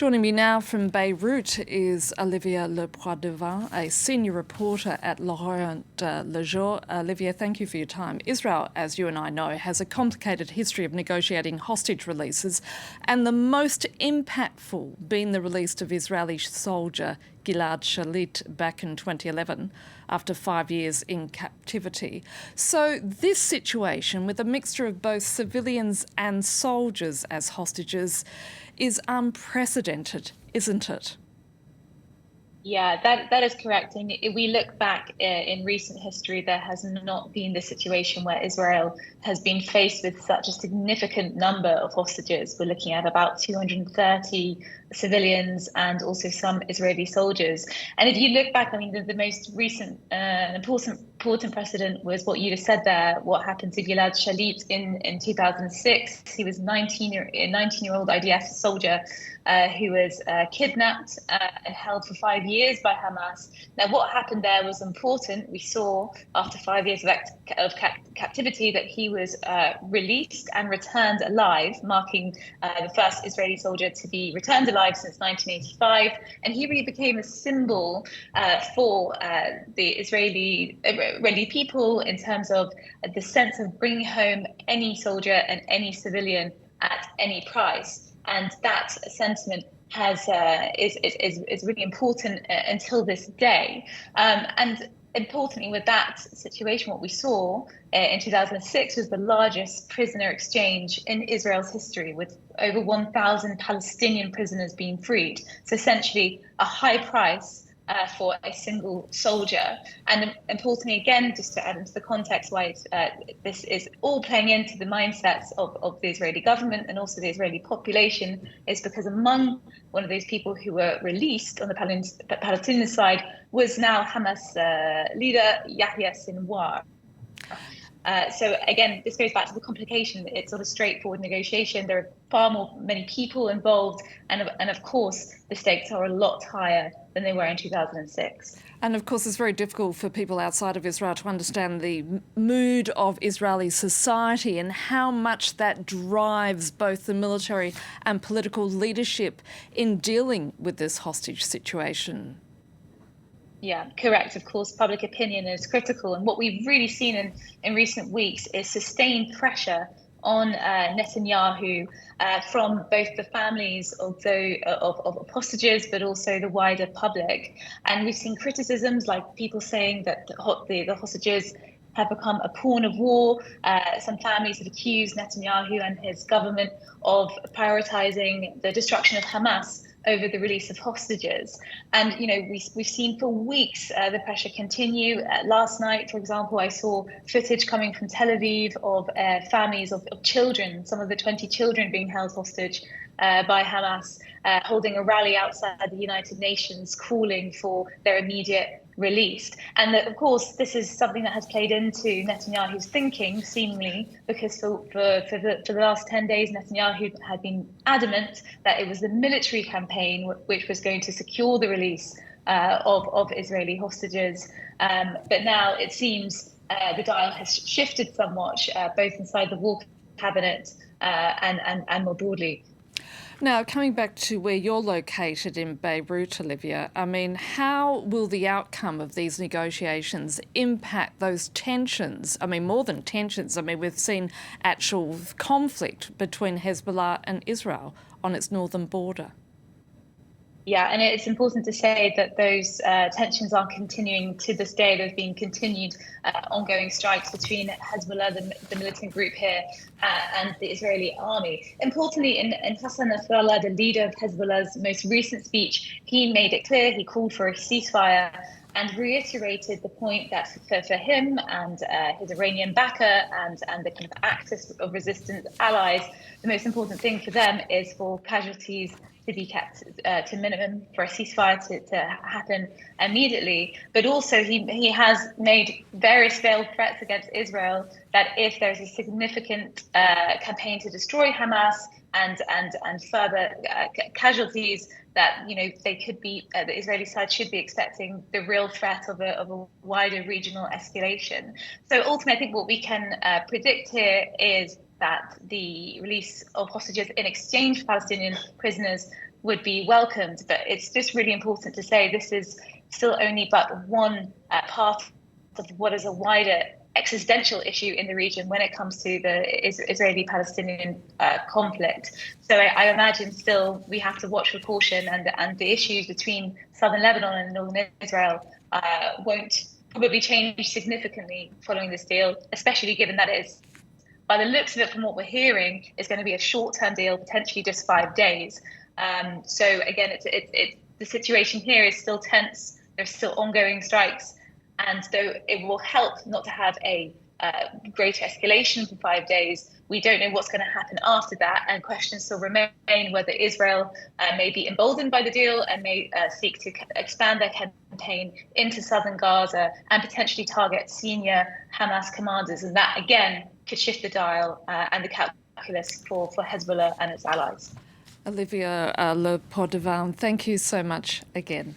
Joining me now from Beirut is Olivia Lepoix-Devin, a senior reporter at L'Orient Le Jour. Olivia, thank you for your time. Israel, as you and I know, has a complicated history of negotiating hostage releases, and the most impactful being the release of Israeli soldier Gilad Shalit back in 2011 after 5 years in captivity. So this situation, with a mixture of both civilians and soldiers as hostages, is unprecedented, isn't it? Yeah, that is correct. And if we look back in recent history, there has not been the situation where Israel has been faced with such a significant number of hostages. We're looking at about 230 civilians and also some Israeli soldiers. And if you look back, I mean, the most recent important precedent was what you just said there, what happened to Gilad Shalit in 2006. He was a 19-year-old IDF soldier who was kidnapped and held for 5 years by Hamas. Now, what happened there was important. We saw after 5 years of captivity that he was released and returned alive, marking the first Israeli soldier to be returned alive since 1985. And he really became a symbol for the Israeli people in terms of the sense of bringing home any soldier and any civilian at any price. And that sentiment is really important until this day. And importantly, with that situation, what we saw in 2006 was the largest prisoner exchange in Israel's history, with over 1,000 Palestinian prisoners being freed. So essentially, a high price for a single soldier. And importantly, again, just to add into the context why this is all playing into the mindsets of the Israeli government and also the Israeli population, is because among one of those people who were released on the Palestinian side was now Hamas leader Yahya Sinwar. So again, this goes back to the complication. It's not a straightforward negotiation. There are many people involved, and of course, the stakes are a lot higher than they were in 2006. And of course, it's very difficult for people outside of Israel to understand the mood of Israeli society and how much that drives both the military and political leadership in dealing with this hostage situation. Yeah, correct. Of course, public opinion is critical. And what we've really seen in recent weeks is sustained pressure on Netanyahu from both the families of hostages, but also the wider public. And we've seen criticisms like people saying that the hostages have become a pawn of war. Some families have accused Netanyahu and his government of prioritizing the destruction of Hamas over the release of hostages. And, you know, we've seen for weeks the pressure continue. Last night, for example, I saw footage coming from Tel Aviv of families of children, some of the 20 children being held hostage by Hamas, holding a rally outside the United Nations, calling for their immediate release. And of course, this is something that has played into Netanyahu's thinking, seemingly, because for the last 10 days, Netanyahu had been adamant that it was the military campaign which was going to secure the release of Israeli hostages. But now it seems the dial has shifted somewhat, both inside the war cabinet and more broadly. Now, coming back to where you're located in Beirut, Olivia, I mean, how will the outcome of these negotiations impact those tensions? I mean, more than tensions. I mean, we've seen actual conflict between Hezbollah and Israel on its northern border. Yeah, and it's important to say that those tensions are continuing to this day. There's been continued ongoing strikes between Hezbollah, the militant group here, and the Israeli army. Importantly, in Hassan Nasrallah, the leader of Hezbollah's most recent speech, he made it clear, he called for a ceasefire and reiterated the point that for him and his Iranian backer and the kind of axis of resistance allies, the most important thing for them is for casualties to be kept to minimum, for a ceasefire to happen immediately. But also he has made various veiled threats against Israel that if there's a significant campaign to destroy Hamas and further casualties, that, you know, they could be, the Israeli side should be expecting the real threat of a wider regional escalation. So ultimately, I think what we can predict here is that the release of hostages in exchange for Palestinian prisoners would be welcomed. But it's just really important to say this is still only but one part of what is a wider existential issue in the region when it comes to the Israeli-Palestinian conflict. So I imagine still we have to watch with caution, and the issues between southern Lebanon and northern Israel won't probably change significantly following this deal, especially given that it is, by the looks of it, from what we're hearing, is going to be a short-term deal, potentially just 5 days. So again, the situation here is still tense. There's still ongoing strikes, and though it will help not to have a greater escalation for 5 days, we don't know what's going to happen after that, and questions still remain whether Israel may be emboldened by the deal and may seek to expand their campaign into southern Gaza and potentially target senior Hamas commanders, and that again could shift the dial and the calculus for Hezbollah and its allies. Olivia Le Poidevin, thank you so much again.